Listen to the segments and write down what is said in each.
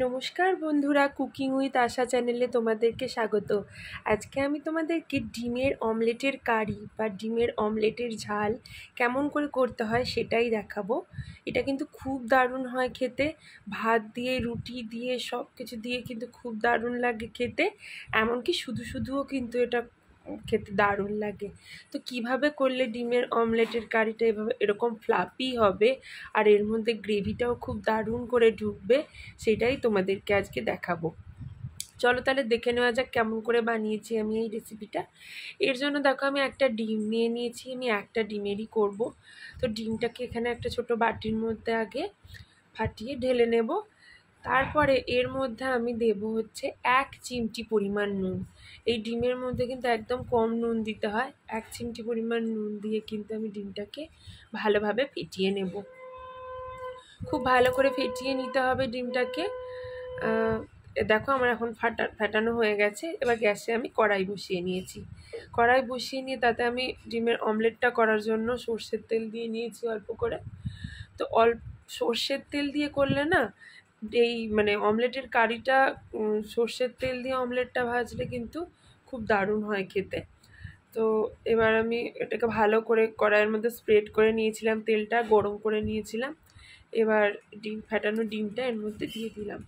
নমস্কার বন্ধুরা, cooking with আশা চ্যানেলে তোমাদেরকে স্বাগত। আজকে আমি তোমাদেরকে ডিমের অমলেটের কারি বা ডিমের অমলেটের ঝাল কেমন করে করতে হয় সেটাই দেখাবো। এটা কিন্তু খুব দারুণ হয় খেতে, ভাত দিয়ে রুটি দিয়ে সব কিছু দিয়ে কিন্তু খুব দারুণ লাগে খেতে। এমনকি শুধু শুধুও কিন্তু এটা খেতে দারুণ লাগে। তো কিভাবে করলে ডিমের অমলেটের কারিটা এরকম ফ্লাফি হবে আর এর মধ্যে গ্রেভিটাও খুব দারুণ করে ঢুকবে, সেটাই তোমাদেরকে আজকে দেখাবো। চলো তাহলে দেখে নেওয়া যাক কেমন করে বানিয়েছি আমি এই রেসিপিটা। এর জন্য দেখো আমি একটা ডিম নিয়ে নিয়েছি, আমি একটা ডিমেরই করব। তো ডিমটাকে এখানে একটা ছোট বাটির মধ্যে আগে ফাটিয়ে ঢেলে নেব। তারপরে এর মধ্যে আমি দেব হচ্ছে 1 চিমটি পরিমাণ নুন। এই ডিমের মধ্যে কিন্তু একদম কম নুন দিতে হয়। 1 চিমটি পরিমাণ নুন দিয়ে কিন্তু আমি ডিমটাকে ভালোভাবে ফেটিয়ে নেব। খুব ভালো করে ফেটিয়ে নিতে হবে ডিমটাকে। দেখো আমার এখন ফাটানো হয়ে গেছে। এবার গ্যাসে আমি কড়াই বসিয়ে নিয়েছি। কড়াই বসিয়ে নিয়ে তাতে আমি ডিমের অমলেটটা করার জন্য সর্ষের তেল দিয়ে নিয়েছি অল্প করে। তো সর্ষের তেল দিয়ে করলে না এই অমলেটের কারিটা সর্ষের তেল দিয়ে অমলেটটা ভাজলে কিন্তু খুব দারুণ হয় খেতে। তো এবার আমি এটাকে ভালো করে কড়াইয়ের মধ্যে স্প্রেড করে নিয়েছিলাম, তেলটা গরম করে নিয়েছিলাম। এবার ফাটানো ডিমটা এর মধ্যে দিয়ে দিলাম।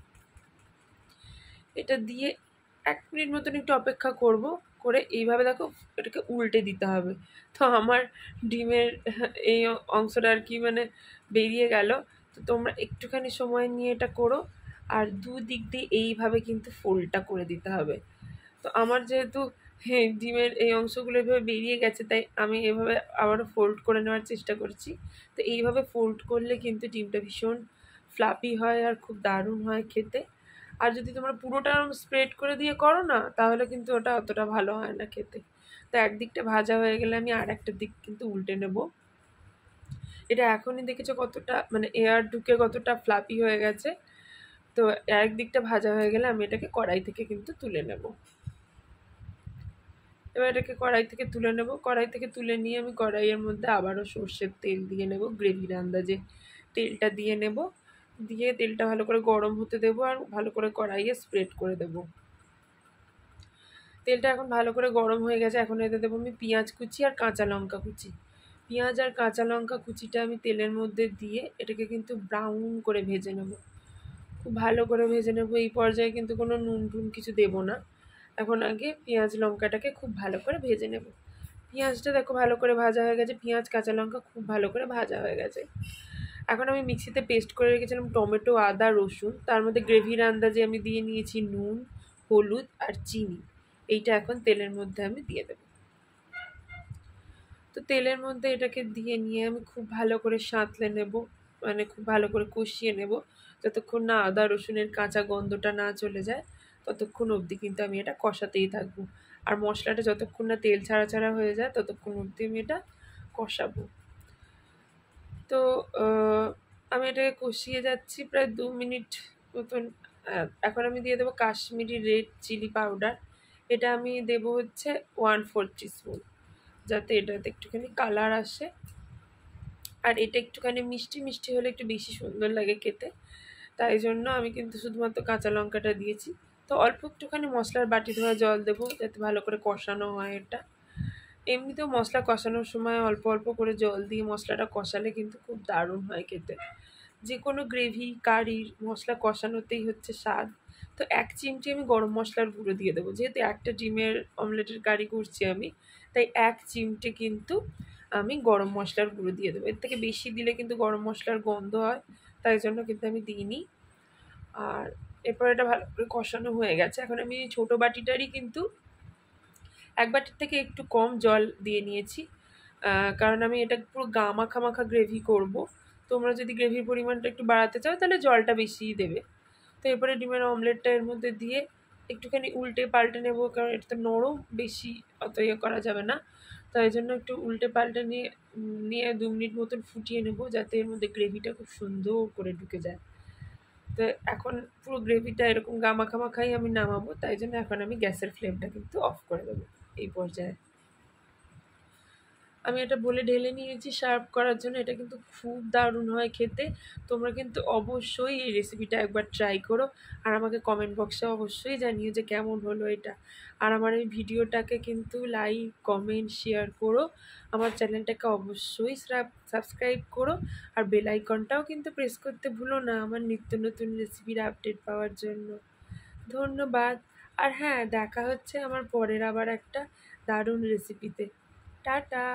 এটা দিয়ে 1 মিনিট মতন একটু অপেক্ষা করব, করে এইভাবে দেখো এটাকে উল্টে দিতে হবে। তো আমার ডিমের এই অংশটা আর কি বেরিয়ে গেল। তো তোমরা একটুখানি সময় নিয়ে এটা করো, আর দুদিক দিয়ে এইভাবে কিন্তু ফোল্ডটা করে দিতে হবে। তো আমার যেহেতু ডিমের এই অংশগুলো এভাবে বেরিয়ে গেছে, তাই আমি এভাবে আবারও ফোল্ড করে নেওয়ার চেষ্টা করছি। তো এইভাবে ফোল্ড করলে কিন্তু ডিমটা ভীষণ ফ্লাফি হয় আর খুব দারুণ হয় খেতে। আর যদি তোমরা পুরোটা স্প্রেড করে দিয়ে করো না, তাহলে কিন্তু ওটা অতটা ভালো হয় না খেতে। তো একদিকটা ভাজা হয়ে গেলে আমি আর একটা দিক কিন্তু উল্টে নেব। এটা এখনই দেখেছো কতটা এয়ার ঢুকে কতটা ফ্লাফি হয়ে গেছে। তো একদিকটা ভাজা হয়ে গেলে আমি এটাকে কড়াই থেকে কিন্তু তুলে নেব। এবার এটাকে কড়াই থেকে তুলে নেব। কড়াই থেকে তুলে নিয়ে আমি কড়াইয়ের মধ্যে আবারও সর্ষের তেল দিয়ে নেব, গ্রেভির আন্দাজে তেলটা দিয়ে নেব। দিয়ে তেলটা ভালো করে গরম হতে দেবো আর ভালো করে কড়াইয়ে স্প্রেড করে দেব। তেলটা এখন ভালো করে গরম হয়ে গেছে। এখন এতে দেবো আমি পেঁয়াজ কুচি আর কাঁচা লঙ্কা কুচি। পেঁয়াজ আর কাঁচা লঙ্কা কুচিটা আমি তেলের মধ্যে দিয়ে এটাকে কিন্তু ব্রাউন করে ভেজে নেব, খুব ভালো করে ভেজে নেব। এই পর্যায়ে কিন্তু কোনো নুন টুন কিছু দেবো না। এখন আগে পেঁয়াজ লঙ্কাটাকে খুব ভালো করে ভেজে নেব। পেঁয়াজটা দেখো ভালো করে ভাজা হয়ে গেছে, পেঁয়াজ কাঁচা লঙ্কা খুব ভালো করে ভাজা হয়ে গেছে। এখন আমি মিক্সিতে পেস্ট করে রেখেছিলাম টমেটো, আদা, রসুন। তার মধ্যে গ্রেভির আন্দাজে আমি দিয়ে নিয়েছি নুন, হলুদ আর চিনি। এইটা এখন তেলের মধ্যে আমি দিয়ে দেবো। তো তেলের মধ্যে এটাকে দিয়ে নিয়ে আমি খুব ভালো করে সাঁতলে নেব, খুব ভালো করে কষিয়ে নেব। যতক্ষণ না আদা রসুনের কাঁচা গন্ধটা না চলে যায়, ততক্ষণ অবধি কিন্তু আমি এটা কষাতেই থাকবো। আর মশলাটা যতক্ষণ না তেল ছাড়া ছাড়া হয়ে যায়, ততক্ষণ অবধি আমি এটা কষাবো। তো আমি এটাকে কষিয়ে যাচ্ছি প্রায় 2 মিনিট মতন। এখন আমি দিয়ে দেবো কাশ্মীরি রেড চিলি পাউডার। এটা আমি দেবো হচ্ছে 1/4 টিস্পুন, যাতে এটাতে একটুখানি কালার আসে। আর এটা একটুখানি মিষ্টি মিষ্টি হলে একটু বেশি সুন্দর লাগে খেতে, তাই জন্য আমি কিন্তু শুধুমাত্র কাঁচা লঙ্কাটা দিয়েছি। তো অল্প একটুখানি মশলার বাটি ধোয়া জল দেবো, যাতে ভালো করে কষানো হয় এটা। এমনিতেও মশলা কষানোর সময় অল্প অল্প করে জল দিয়ে মশলাটা কষালে কিন্তু খুব দারুণ হয় খেতে। যে কোনো গ্রেভি কারির মশলা কষানোতেই হচ্ছে স্বাদ। তো 1 চিমটি আমি গরম মশলার গুঁড়ো দিয়ে দেবো, যেহেতু একটা ডিমের অমলেটের কারি করছি আমি, তাই 1 চিমটে কিন্তু আমি গরম মশলার গুঁড়ো দিয়ে দেবো। এর থেকে বেশি দিলে কিন্তু গরম মশলার গন্ধ হয়, তাই জন্য কিন্তু আমি দিইনি। আর এরপর এটা ভালো করে কষানো হয়ে গেছে। এখন আমি ছোটো বাটিটারই কিন্তু 1 বাটির থেকে একটু কম জল দিয়ে নিয়েছি, কারণ আমি এটা পুরো মাখা মাখা গ্রেভি করব। তোমরা যদি গ্রেভির পরিমাণটা একটু বাড়াতে চাও তাহলে জলটা বেশিই দেবে। তো এরপরে ডিমের অমলেটটা এর মধ্যে দিয়ে একটুখানি উল্টে পাল্টে নেব, কারণ এটা তো নরম, বেশি অত ইয়ে করা যাবে না। তাই জন্য একটু উল্টে পাল্টে নিয়ে 2 মিনিট মতন ফুটিয়ে নেব, যাতে এর মধ্যে গ্রেভিটা খুব সুন্দর করে ঢুকে যায়। তো এখন পুরো গ্রেভিটা এরকম মাখাই আমি নামাবো, তাই জন্য এখন আমি গ্যাসের ফ্লেমটা কিন্তু অফ করে দেবো এই পর্যায়ে। আমি এটা বলে ঢেলে নিয়েছি সার্ভ করার জন্য। এটা কিন্তু খুব দারুণ হয় খেতে। তোমরা কিন্তু অবশ্যই এই রেসিপিটা একবার ট্রাই করো, আর আমাকে কমেন্ট বক্সে অবশ্যই জানিও যে কেমন হলো এটা। আর আমার এই ভিডিওটাকে কিন্তু লাইক, কমেন্ট, শেয়ার করো। আমার চ্যানেলটাকে অবশ্যই সাবস্ক্রাইব করো, আর বেল আইকনটাও কিন্তু প্রেস করতে ভুলো না আমার নিত্য নতুন রেসিপির আপডেট পাওয়ার জন্য। ধন্যবাদ। আর হ্যাঁ, দেখা হচ্ছে আমার পরের আবার একটা দারুণ রেসিপিতে। টাটা।